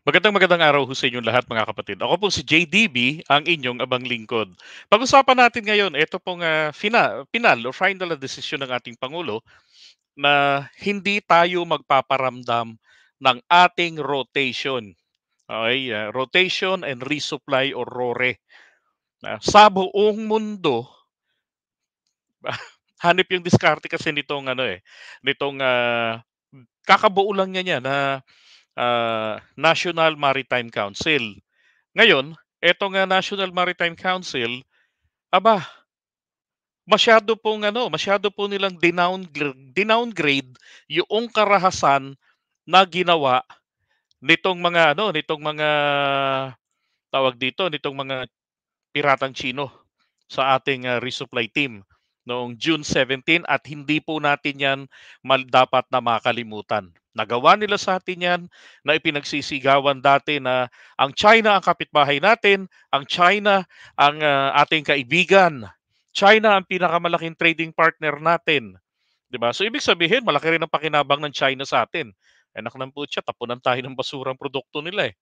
Magandang araw ho sa inyong lahat mga kapatid. Ako po si JDB, ang inyong abang lingkod. Pag-usapan natin ngayon, ito pong final o final na desisyon ng ating Pangulo na hindi tayo magpaparamdam ng ating rotation. Okay? Rotation and resupply or RORE. Sa buong mundo, hanip yung diskarte kasi nitong kakabuo lang niya na National Maritime Council. Ngayon, etong National Maritime Council, aba, masyado po nilang dinowngrade yung karahasan na ginawa nitong mga tawag dito, nitong mga piratang Chino sa ating resupply team noong June 17 at hindi po natin 'yan dapat na makalimutan. Nagawa nila sa atin 'yan na ipinagsisigawan dati na ang China ang kapitbahay natin, ang China ang ating kaibigan. China ang pinakamalaking trading partner natin, 'di ba? So ibig sabihin malaki rin ang pakinabang ng China sa atin. Anak ng putya, tapunan tayo ng basurang produkto nila eh.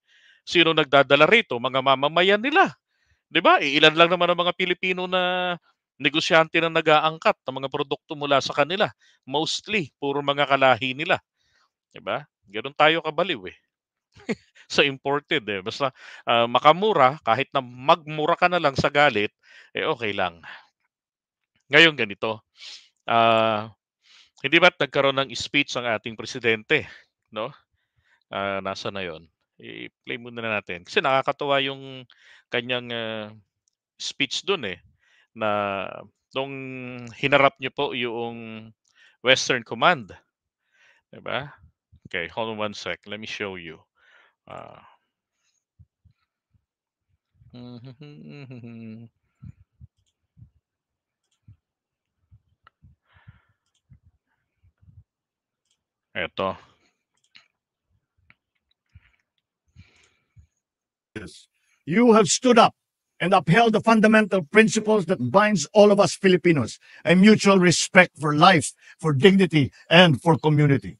Sino nagdadala rito? Mga mamamayan nila. 'Di ba, ilan lang naman ang mga Pilipino na negosyante na nag-aangkat ng mga produkto mula sa kanila. Mostly, puro mga kalahi nila, 'di ba? Gano'n tayo kabaliw, eh, sa imported, eh. Basta, makamura kahit na magmura ka na lang sa galit, eh, okey lang. Ngayon ganito, ah, hindi ba't nagkaroon ng speech ang ating presidente, 'no? Nasaan na 'yun? I-play muna natin kasi nakakatuwa yung kanyang, speech dun, eh. Na nung hinarap niyo po yung Western Command, 'di ba? Okay, hold on one sec, let me show you. Ah, eto. You have stood up and upheld the fundamental principles that binds all of us Filipinos, a mutual respect for life, for dignity, and for community.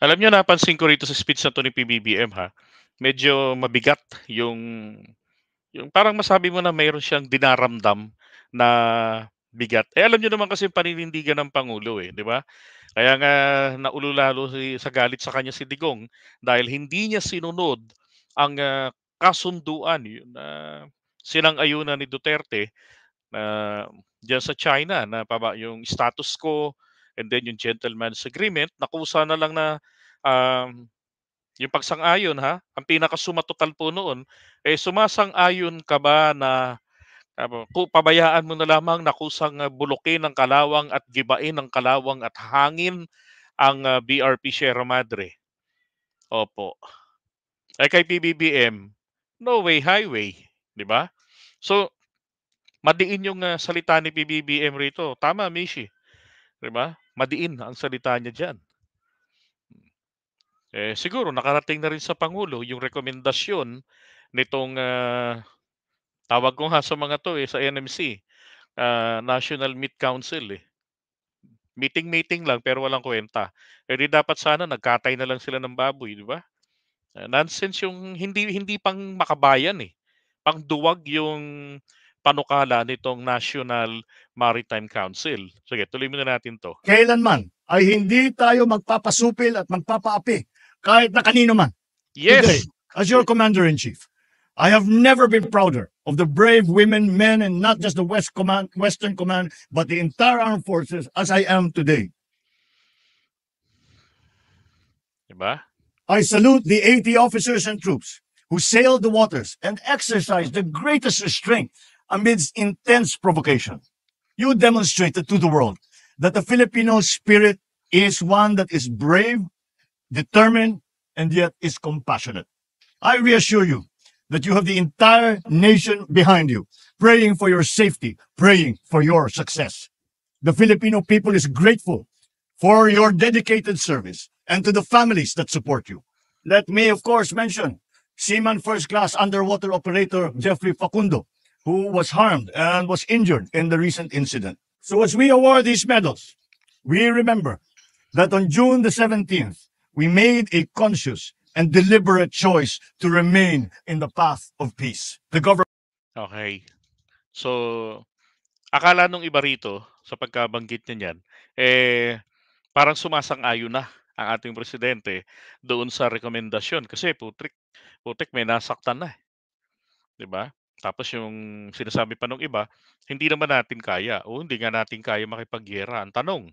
Alam niyo napansin ko rito sa speech na 'to ni PBBM, ha, medyo mabigat yung parang masabi mo na mayroon siyang dinaramdam na bigat. Eh, alam niyo naman kasi yung paninindigan ng pangulo, eh, 'di ba? Kaya nga naulo lalo sa galit sa kanya si Digong dahil hindi niya sinunod ang, kasunduan yun na sinang-ayunan ni Duterte na diyan sa China na yung status quo and then yung gentleman's agreement na kusa na lang na, um, yung pagsang-ayon, ha, ang pinakasumatotal po noon, eh, sumasang-ayon ka ba na pabayaan mo na lamang na kusang, bulukin ng kalawang at gibain ng kalawang at hangin ang, BRP Sierra Madre? Opo. Eh, kay PBBM, no way highway, 'di ba? So, madiin yung, salita ni PBBM rito. Tama, Mishi, 'di ba? Madiin ang salita niya diyan. Eh, siguro nakarating na rin sa pangulo yung rekomendasyon nitong, tawag ko nga sa mga 'to, eh, sa NMC, National Meat Council, eh. Meeting-meeting lang pero walang kuwenta. Eh, di dapat sana nagkatay na lang sila ng baboy, 'di ba? Nonsense yung hindi hindi pang makabayan, eh. Pangduwag yung panukala nitong National Maritime Council. Sige, tuloy muna natin 'to. Kailanman ay hindi tayo magpapasupil at magpapaapi kahit na kanino man. Today, Yes! as your commander-in-chief, I have never been prouder of the brave women, men, and not just the Western Command, but the entire armed forces as I am today. 'Di ba? I salute the 80 officers and troops who sailed the waters and exercised the greatest restraint amidst intense provocation. You demonstrated to the world that the Filipino spirit is one that is brave, determined, and yet is compassionate. I reassure you that you have the entire nation behind you, praying for your safety, praying for your success. The Filipino people is grateful for your dedicated service and to the families that support you. Let me, of course, mention Seaman First Class Underwater Operator Jeffrey Facundo, who was harmed and was injured in the recent incident. So as we award these medals, we remember that on June the 17th, we made a conscious and deliberate choice to remain in the path of peace. The government Okay. So, akala nung iba rito sa pagkabanggit niya niyan, parang sumasang-ayon na ang ating presidente doon sa rekomendasyon kasi putik putik may nasaktan na, 'di ba? Tapos yung sinasabi pa nung iba, hindi naman natin kaya. O hindi nga natin kaya makipaggiyera. Ang tanong,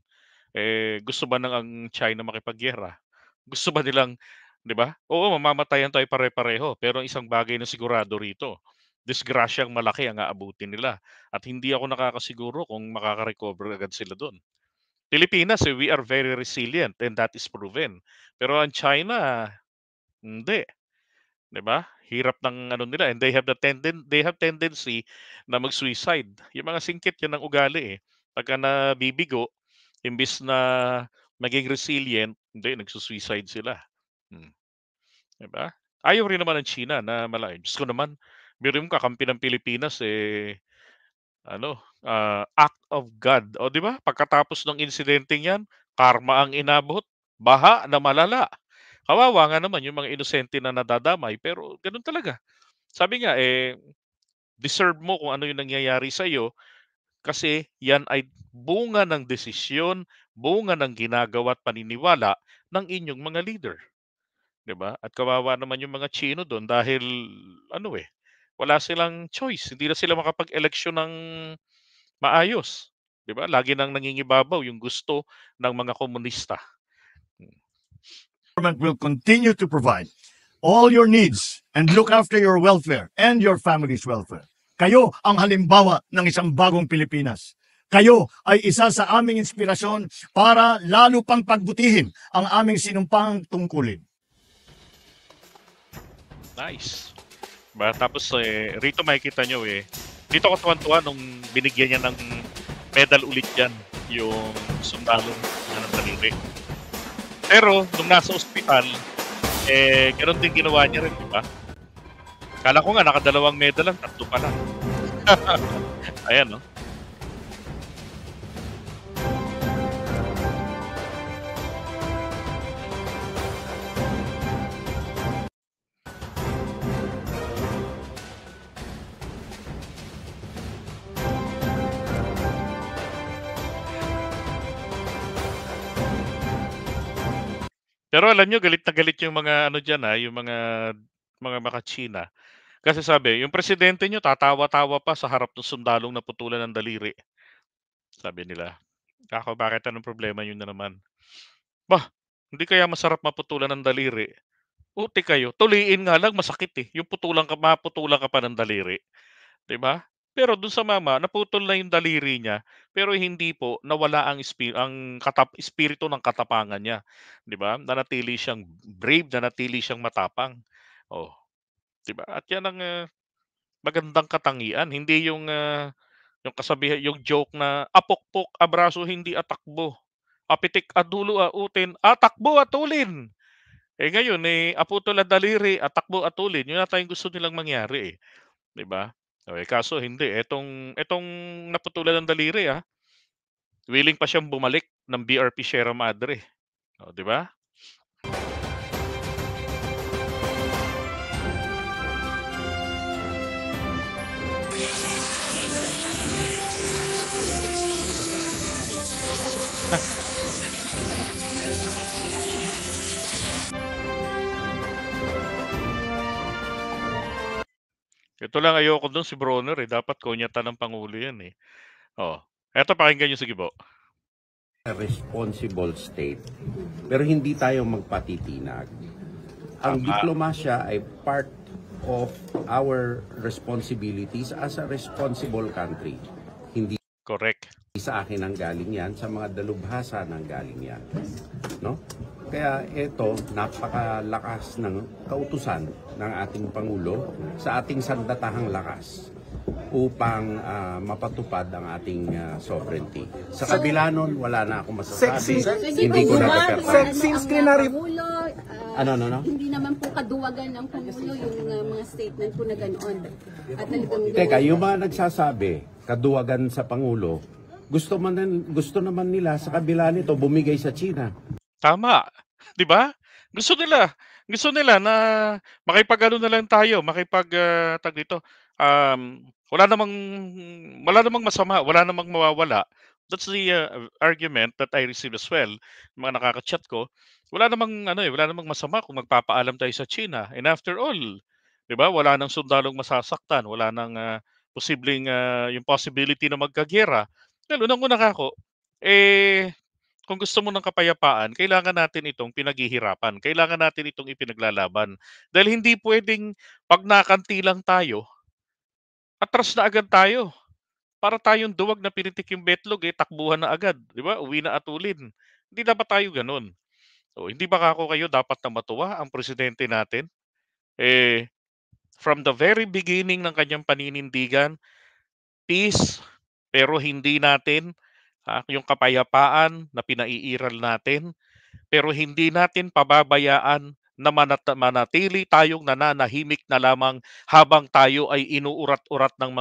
gusto ba ng ang China makipaggiyera? Gusto ba nilang 'di ba? Oo, mamamatayan tayo pare-pareho, pero ang isang bagay na sigurado rito, disgrasyang malaki ang aabutin nila at hindi ako nakakasiguro kung makaka-recover agad sila do'n. Pilipinas, we are very resilient and that is proven. Pero ang China, hindi, 'di ba? Hirap ng ano nila and they have tendency na mag-suicide. Yung mga singkit 'yan ng ugali, eh. Pagka nabibigo, imbis na maging resilient, hindi, nagsu-suicide sila. Hmm. 'Di ba? Ayaw rin naman ng China na Diyos ko naman, biruin mo kakampi ng Pilipinas, ano, act of God. O 'di ba, pagkatapos ng insidenteng 'yan, karma ang inabot, baha na malala. Kawawa nga naman yung mga inosente na nadadamay, pero gano'n talaga. Sabi nga, deserve mo kung ano yung nangyayari sa'yo kasi 'yan ay bunga ng desisyon, bunga ng ginagawa at paniniwala ng inyong mga leader. 'Di ba? At kawawa naman yung mga Tsino do'n dahil ano, wala silang choice, hindi na sila makapag-eleksyon ng maayos, 'di ba? Lagi nang nangingibabaw yung gusto ng mga komunista. Hmm. will continue to provide all your needs and look after your welfare and your family's welfare. Kayo ang halimbawa ng isang bagong Pilipinas. Kayo ay isa sa aming inspirasyon para lalo pang pagbutihin ang aming sinumpang tungkulin. Nice. Ba, tapos rito makikita nyo dito ako tuwan-tuwa nung binigyan niya ng medal ulit yan, yung sundalo na ng daliri. Pero nung nasa ospital, gano'n din ginawa niya rin, di ba? Kala ko nga nakadalawang medal lang, 3 pala. Ayan, no? Pero alam niyo galit na galit yung mga ano diyan, yung mga maka-China. Kasi sabi, yung presidente niyo tatawa-tawa pa sa harap ng sundalong naputulan ng daliri, sabi nila. Kako, bakit anong problema niyo na naman? Bah, hindi kaya masarap maputulan ng daliri? Uti kayo, tuliin nga lang masakit, yung maputulan ka pa ng daliri, 'di ba? Pero dun sa mama, naputol na yung daliri niya, pero hindi po nawala ang espiritu ng katapangan niya, 'di ba? Nanatili siyang brave, nanatili siyang matapang. Oh, 'di ba? At 'yan ang, magandang katangian, hindi yung kasabihan, yung joke na, "Apokpok, abraso, hindi atakbo. Apitik, adulo, autin, atakbo, atulin." Ngayon, aputol ang daliri, atakbo, atulin, yun yata yung gusto nilang mangyari, 'di ba? Kaso hindi, etong naputulan ng daliri, willing pa siyang bumalik ng BRP Sierra Madre, 'di ba? Ito lang ayoko dun si Bronner, dapat konyatan ng pangulo 'yan, Oh, eto pakinggan niyo, sige po. A responsible state, pero hindi tayo magpatitinag. Ang Tama. diplomasya ay part of our responsibilities as a responsible country. Hindi Correct. sa akin ang galing yan, sa mga dalubhasa ng galing yan. No? Kaya ito, napakalakas ng kautusan ng ating Pangulo sa ating sandatahang lakas upang mapatupad ang ating sovereignty. Sa kabila nun, wala na akong masasabi. Hindi ko na Since plenary Ano? hindi naman po kaduwagan ng Pangulo yung mga statement po na ganoon. At talagang Teka, yung mga nagsasabi, kaduwagan sa Pangulo, gusto naman nila sa kabila nito bumigay sa China. Tama, 'di ba? Gusto nila Gusto nila na makipag-ano na lang tayo, tawag dito, wala namang masama, wala namang mawawala. That's the, argument that I received as well, mga nakaka-chat ko. Wala namang masama kung magpapaalam tayo sa China, and after all, 'di ba, wala ng sundalong masasaktan, wala ng, yung possibility na magkagiyera. Well, unang-una kako, eh, kung gusto mo ng kapayapaan, kailangan natin itong pinaghihirapan, kailangan natin itong ipinaglalaban. Dahil hindi puwedeng 'pag nakanti lang tayo, atras na agad tayo. Para tayong duwag na pinitik yung betlog, takbuhan na agad, 'di ba? Uwi na atulin. Hindi dapat tayo gano'n. Oh, hindi ba kako kayo dapat na matuwa ang presidente natin? Eh, from the very beginning ng kanyang paninindigan, peace, pero hindi natin, yung kapayapaan na pinaiiral natin. Pero hindi natin pababayaan na manatili tayong nananahimik na lamang habang tayo ay inuurat-urat ng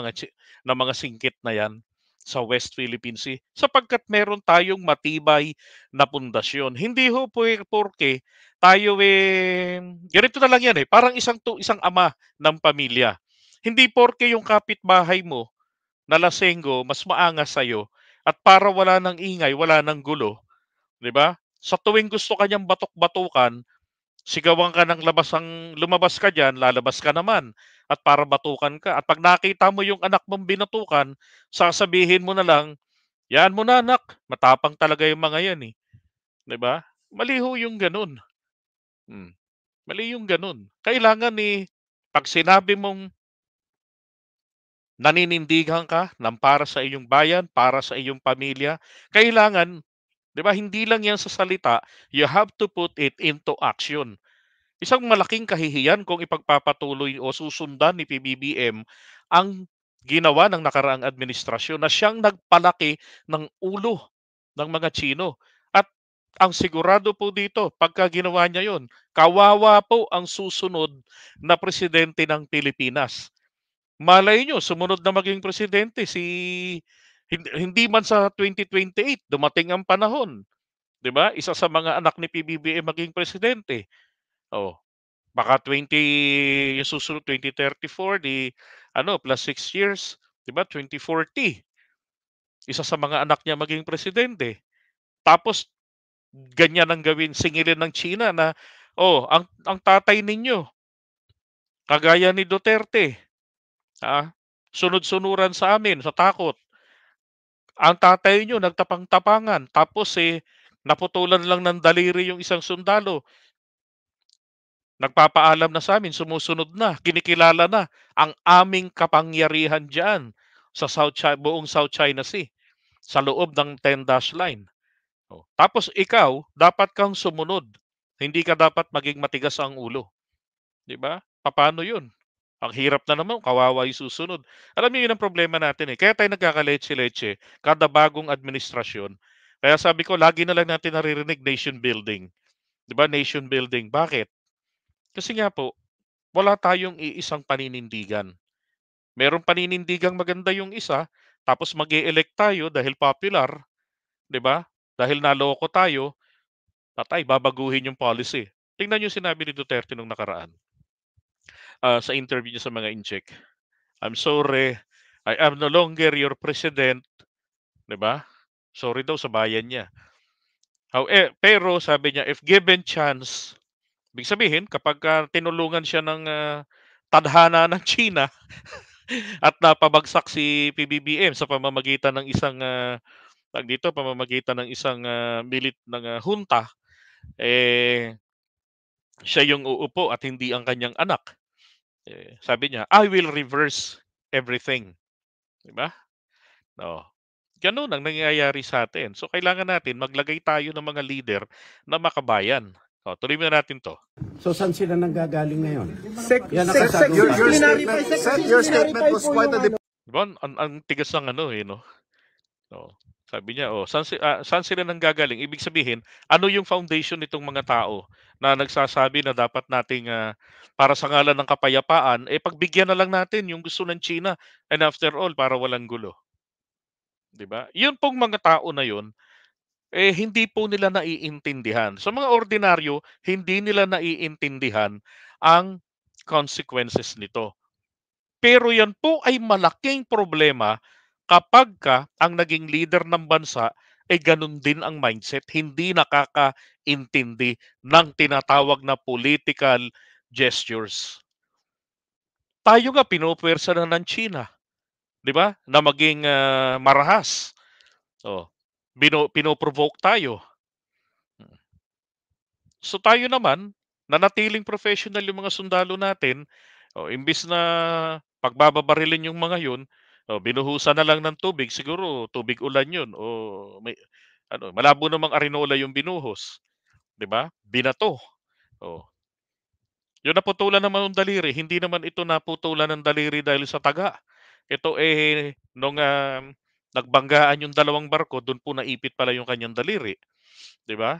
mga singkit na 'yan sa West Philippine Sea, sapagkat meron tayong matibay na pundasyon. Hindi ho porke tayo, ganito na lang 'yan, parang isang ama ng pamilya. Hindi porke yung kapitbahay mo na lasenggo mas maangas sa'yo at para wala ng ingay, wala ng gulo, 'di ba? Sa tuwing gusto ka niyang batok-batukan, sigawan ka ng lumabas ka diyan, lalabas ka naman at para batukan ka. At 'pag nakita mo yung anak mong binatukan, sasabihin mo na lang, "Yan mo na anak, matapang talaga yung mga 'yan, eh." 'Di ba? Mali ho yung gano'n. Hmm, mali yung gano'n. Kailangan, 'pag sinabi mong naninindigan ka ng para sa iyong bayan, para sa iyong pamilya, kailangan, 'di ba, hindi lang 'yan sa salita, you have to put it into action. Isang malaking kahihiyan kung ipagpapatuloy o susundan ni PBBM ang ginawa ng nakaraang administrasyon na siyang nagpalaki ng ulo ng mga Tsino. At ang sigurado po dito, pagka ginawa niya yon, kawawa po ang susunod na presidente ng Pilipinas. Malay nyo, sumunod na maging presidente hindi man sa 2028, dumating ang panahon, 'di ba? Isa sa mga anak ni PBBM maging presidente. Oh, baka yung susunod 2034, plus 6 years, 'di ba, 2040, isa sa mga anak niya maging presidente. Tapos ganyan ang gawin, singilin ng China na, "Oh, ang tatay ninyo, kagaya ni Duterte, sunod-sunuran sa amin sa takot. Ang tatay niyo nagtapang-tapangan, tapos, naputulan lang ng daliri yung isang sundalo. Nagpapaalam na sa amin, sumusunod na, kinikilala na ang aming kapangyarihan diyan sa buong South China Sea, sa loob ng 10 dash line. Oh, tapos ikaw, dapat kang sumunod. Hindi ka dapat maging matigas ang ulo, 'di ba? Papaano 'yun? Ang hirap na naman, kawawa yung susunod. Alam niyo 'yun ang problema natin, kaya tayo nagkakaleche-leche kada bagong administrasyon. Kaya sabi ko, lagi na lang natin naririnig nation building, 'di ba, nation building. Bakit? Kasi nga po, wala tayong iisang paninindigan. Merong paninindigang maganda yung isa, tapos mag-e-elect tayo dahil popular, 'di ba? Dahil naloko tayo, babaguhin yung policy. Tingnan niyo sinabi ni Duterte nung nakaraan, sa interview niya sa mga incheck. "I'm sorry, I am no longer your president." 'Di ba? Sorry daw sa bayan niya. Pero sabi niya, if given chance, ibig sabihin kapagka tinulungan siya ng, tadhana ng China at napabagsak si PBBM sa pamamagitan ng isang, hunta, eh, siya yung uupo at hindi ang kanyang anak. Sabi niya, "I will reverse everything." 'Di ba? Oo. Gano'n ang nangyayari sa atin. So, kailangan natin maglagay tayo ng mga leader na makabayan. Tuloy muna natin 'to. So saan sila nanggagaling ngayon? Yan ang Sec, kasagutan. your statement was quite a 'Di ba, ang tigas ng ano, 'no? Oo. Sabi niya, saan sila nanggagaling? Ibig sabihin, ano yung foundation nitong mga tao na nagsasabi na dapat nating, para sa ngalan ng kapayapaan, pagbigyan na lang natin yung gusto ng China, and after all, para walang gulo, 'di ba? Yun pong mga tao na yun, hindi po nila naiintindihan. Sa mga ordinaryo, hindi nila naiintindihan ang consequences nito. Pero yan po ay malaking problema kapagka ang naging leader ng bansa ay ganun din ang mindset, hindi nakakaintindi ng tinatawag na political gestures. Tayo nga pinupuwersa na ng China, 'di ba? Na maging marahas. Oh, pinoprovoke tayo. So tayo naman, nanatiling professional yung mga sundalo natin, imbis na pagbababarilin yung mga yun, binuhusan na lang ng tubig, siguro tubig ulan yun o may ano, malabo namang arinola yung binuhos, 'di ba? Binato. Oh, yung naputulan naman ng daliri, hindi naman ito naputulan ng daliri dahil sa taga. Ito nung nagbanggaan yung dalawang barko, doon po naipit pala yung kanyang daliri, 'di ba?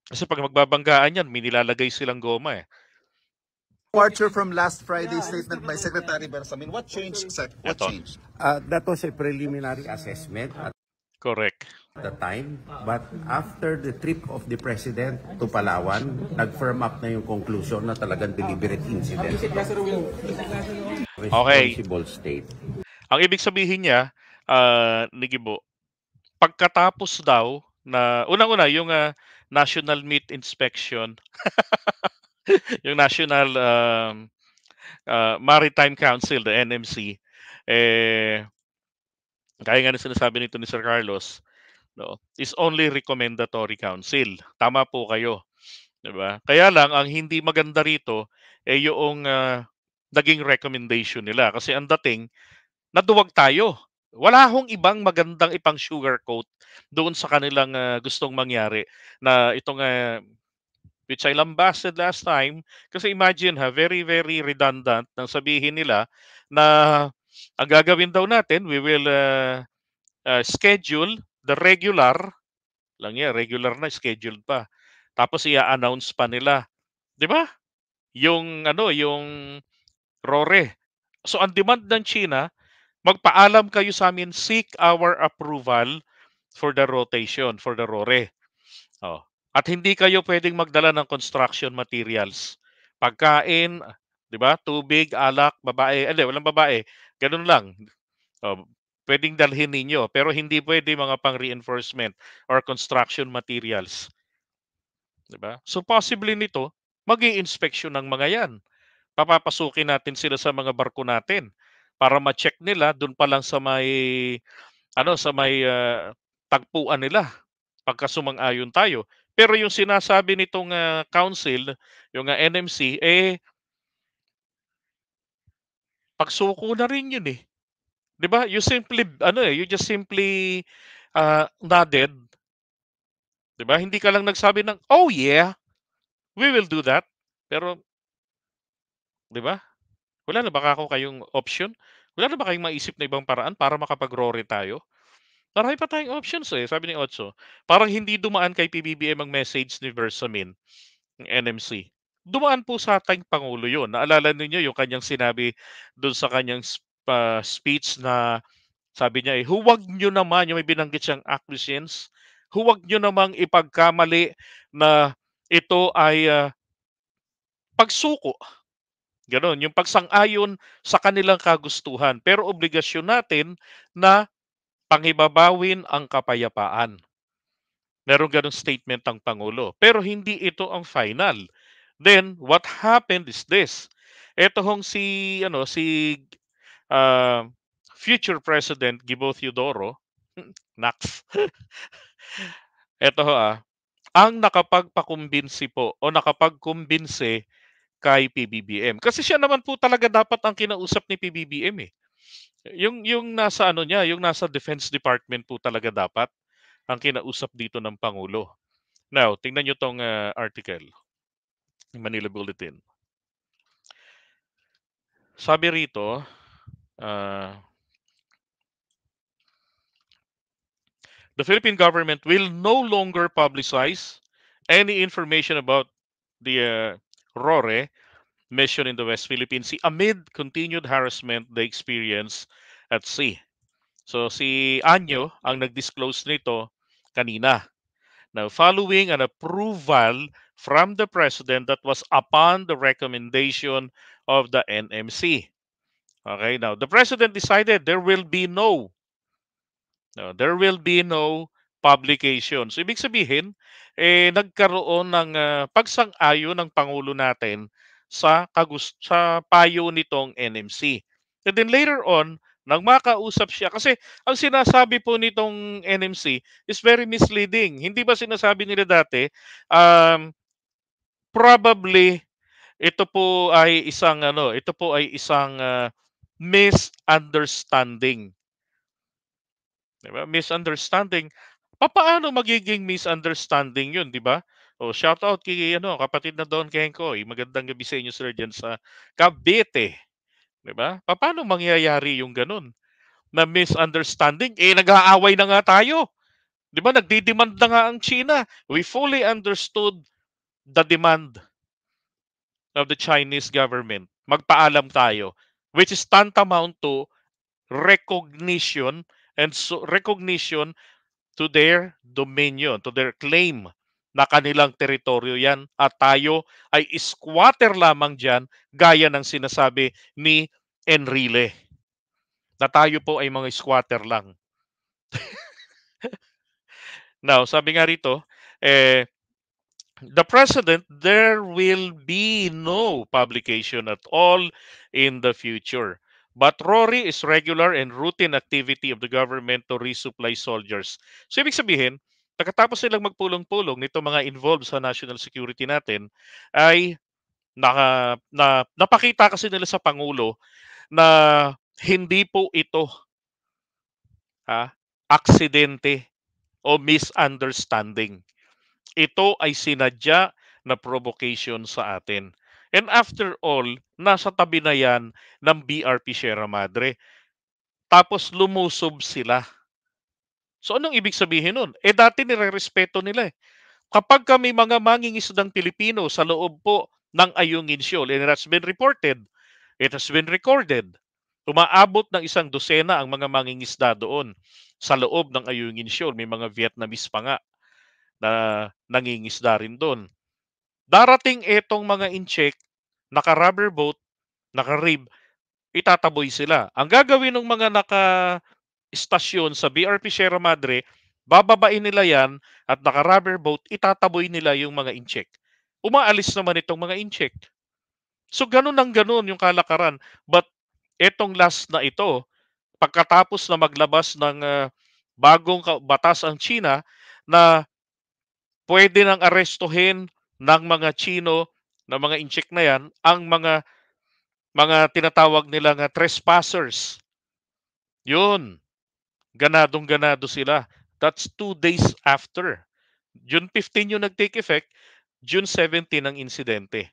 Kasi pag magbabanggaan yan, may nilalagay silang goma eh. Departure from last Friday's statement by Secretary Bersamin. What changed, Sec? What Eto. changed? That was a preliminary assessment at Correct. the time, but after the trip of the President to Palawan, nag-firm up na yung conclusion na talagang deliberate incident. Responsible state. Ang ibig sabihin niya, ni Gibo, pagkatapos daw na unang-una yung National Meat Inspection, yung National Maritime Council, the NMC, kaya nga na sinasabi nito ni Sir Carlos, no, is only recommendatory council. Tama po kayo, 'di ba? Kaya lang ang hindi maganda rito yung naging recommendation nila kasi ang dating naduwag tayo. Wala hong ibang magandang ipang sugarcoat doon sa kanilang gustong mangyari na itong which I lambasted last time kasi imagine very very redundant nang sabihin nila na ang gagawin daw natin, we will schedule the regular lang yan, regular na scheduled pa. Tapos i-announce pa nila, 'di ba? Yung yung RORE. So ang demand ng China, magpaalam kayo sa amin, seek our approval for the rotation, for the RORE. Oh. At hindi kayo pwedeng magdala ng construction materials. Pagkain, 'di ba? Tubig, alak, babae, hindi, walang babae. Ganun lang. Oh, pwedeng dalhin ninyo, pero hindi pwede mga pang-reinforcement or construction materials. 'Di ba? So possibly nito, magi-inspeksyon ng mga 'yan. Papapasukin natin sila sa mga barko natin para ma-check nila dun pa lang sa may sa may tagpuan nila pagka sumang-ayon tayo. Pero yung sinasabi nitong council, yung NMC, pagsuko na rin yun eh. 'Di ba? You simply you just simply nodded, 'di ba? Hindi ka lang nagsabi ng, "Oh yeah, we will do that." Pero 'di ba? Wala na ba kayong option? Wala na ba kayong maisip na ibang paraan para makapag-RORE tayo? Marami pa tayong options eh, sabi ni Otso. Parang hindi dumaan kay PBBM ang message ni Bersamin, ng NMC. Dumaan po sa ating Pangulo yun. Naalala ninyo yung kanyang sinabi doon sa kanyang speech na sabi niya huwag nyo naman, yung may binanggit siyang acquiescence, huwag nyo namang ipagkamali na ito ay pagsuko. Ganon, yung pagsang-ayon sa kanilang kagustuhan. Pero obligasyon natin na panghibabawin ang kapayapaan. Meron ganong statement ang Pangulo. Pero hindi ito ang final. Then, what happened is this. Ito hong si uh, future President Gibo Teodoro, Nax. Ito ang nakapagpakumbinsi po o nakapagkumbinsi kay PBBM. Kasi siya naman po talaga dapat ang kinausap ni PBBM eh. Yung nasa niya, yung nasa Defense Department po talaga dapat ang kinausap dito ng Pangulo. Now, tingnan niyo tong article, Manila Bulletin. Sabi rito, the Philippine government will no longer publicize any information about the RORE mission in the West Philippine Sea amid continued harassment they experience at sea. So si Anyo ang nag-disclose nito kanina. Now, following an approval from the President that was upon the recommendation of the NMC. Okay, now the President decided there will be no publication. So, ibig sabihin, nagkaroon ng pagsang-ayon ng Pangulo natin sa payo nitong NMC. And then later on, nagmakausap siya. Kasi ang sinasabi po nitong NMC is very misleading. Hindi ba sinasabi nila dati, probably ito po ay isang misunderstanding. Diba? Misunderstanding. Papaano magiging misunderstanding yun, di ba? O shout out kay kapatid na Don Kenkoy. Magandang gabi sa inyo sir diyan sa Cavite. Di ba? Paano mangyayari yung ganun? Na misunderstanding, nag-aaway na nga tayo. Di ba? Nagdidemand na nga ang China. We fully understood the demand of the Chinese government. Magpaalam tayo. Which is tantamount to recognition recognition to their dominion, to their claim na kanilang teritoryo yan at tayo ay squatter lamang dyan gaya ng sinasabi ni Enrile na tayo po ay mga squatter lang. Now, sabi nga rito, the President, there will be no publication at all in the future. But Rory is regular and routine activity of the government to resupply soldiers. So, ibig sabihin, pagkatapos silang magpulong-pulong nito mga involved sa national security natin, ay napakita kasi nila sa Pangulo na hindi po ito aksidente o misunderstanding. Ito ay sinadya na provocation sa atin. And after all, nasa tabi na yan ng BRP Sierra Madre. Tapos lumusob sila. So anong ibig sabihin nun? Dati nire-respeto nila eh. Kapag kami mga mangingisdang Pilipino sa loob po ng Ayungin Shoal, and it has been reported, it has been recorded, umaabot ng 100 ang mga mangingisda doon sa loob ng Ayungin Shoal. May mga Vietnamese pa nga na nangingisda rin doon. Darating itong mga incheck, naka-rubber boat, naka-rib, itataboy sila. Ang gagawin ng mga naka-istasyon sa BRP Sierra Madre, bababain nila yan at naka-rubber boat, itataboy nila yung mga incheck. Umaalis naman itong mga incheck. So ganun ang ganun yung kalakaran. But etong last na ito, pagkatapos na maglabas ng bagong batas ang China na pwede nang arestuhin ng mga Chino na mga incheck na yan ang mga tinatawag nila nga trespassers. Yun, ganadong-ganado sila. That's 2 days after. June 15 yung nag-take effect, June 17 ang insidente.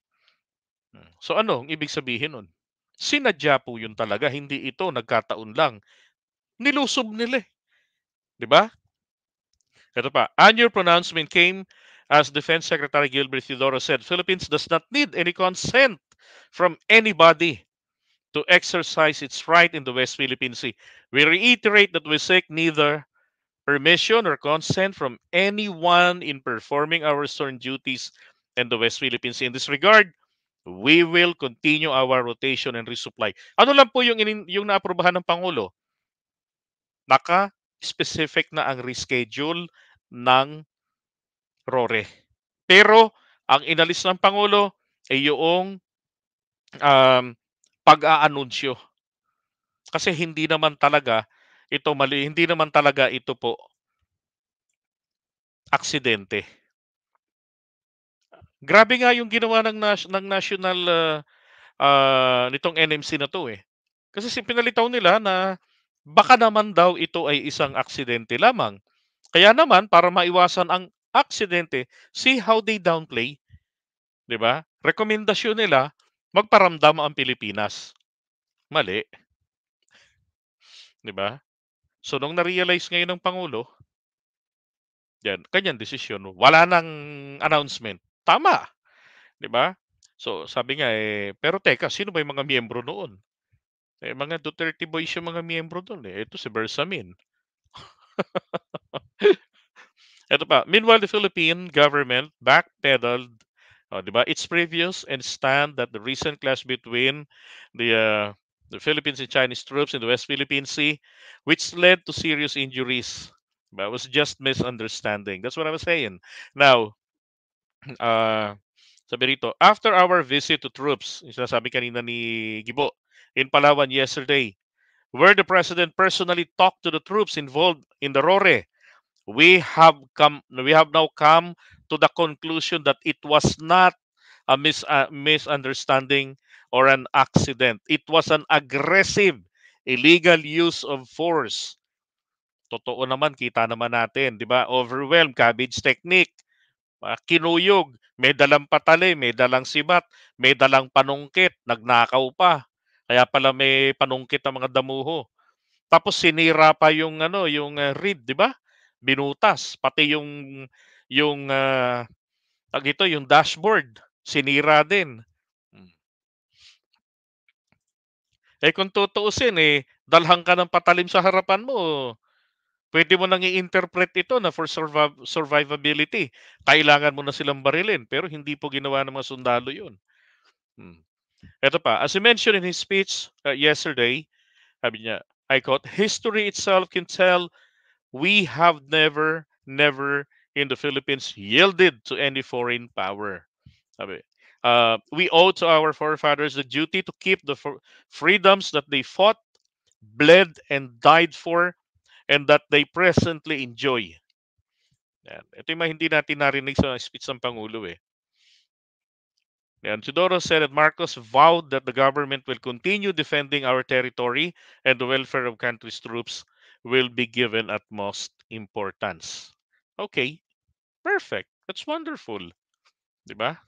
So ano ang ibig sabihin nun? Sinadya po yun talaga, hindi ito nagkataon lang. Nilusob nila eh. Di ba? Ito pa, and your pronouncement came as Defense Secretary Gilbert Theodoro said, Philippines does not need any consent from anybody to exercise its right in the West Philippine Sea. We reiterate that we seek neither permission or consent from anyone in performing our stern duties in the West Philippine Sea. In this regard, we will continue our rotation and resupply. Ano lang po yung naaprubahan ng Pangulo? Naka-specific na ang reschedule ng RORE. Pero ang inalis ng Pangulo ay yung pag-aanunsyo. Kasi hindi naman talaga ito po aksidente. Grabe nga yung ginawa ng national nitong NMC na to eh. Kasi pinalitaw nila na baka naman daw ito ay isang aksidente lamang. Kaya naman, para maiwasan ang aksidente, see how they downplay. Diba? Rekomendasyon nila, magparamdam ang Pilipinas. Mali. Diba? So, nung na-realize ngayon ng Pangulo, yan, kanyang desisyon, wala nang announcement. Tama. Diba? So, sabi nga pero teka, sino ba yung mga miyembro noon? Mga Duterte boys yung mga miyembro doon eh. Ito si Bersamin. Ito pa, meanwhile, the Philippine government backpedaled, di ba, its previous and stand that the recent clash between the uh, the Philippines and Chinese troops in the West Philippine Sea, which led to serious injuries, but was just misunderstanding. That's what I was saying. Now, uh, sabi rito, after our visit to troops, yung sinasabi kanina ni Gibo, in Palawan yesterday, where the president personally talked to the troops involved in the RORE, we have now come to the conclusion that it was not a misunderstanding or an accident. It was an aggressive illegal use of force. Totoo naman, kita naman natin, di ba? Overwhelm, cabbage technique, kinuyog, may dalang patali, may dalang sibat, may dalang panungkit, nagnakaw pa. Kaya pala may panungkit ang mga damuho. Tapos sinira pa yung ano, yung reed, 'di ba? Binutas pati yung tawag dito, yung dashboard, sinira din. Hmm. Eh kung tutuusin dalhan ka ng patalim sa harapan mo, pwede mo nang i-interpret ito na for survivability. Kailangan mo na silang barilin, pero hindi po ginawa ng mga sundalo 'yun. Hmm. Ito pa, as he mentioned in his speech yesterday, sabi niya, I quote, history itself can tell we have never in the Philippines yielded to any foreign power. Sabi, we owe to our forefathers the duty to keep the freedoms that they fought, bled, and died for, and that they presently enjoy. Yan. Ito yung mga hindi natin narinig sa speech ng Pangulo eh. And Teodoro said that Marcos vowed that the government will continue defending our territory and the welfare of country's troops will be given utmost importance. Okay, perfect. That's wonderful. Di ba?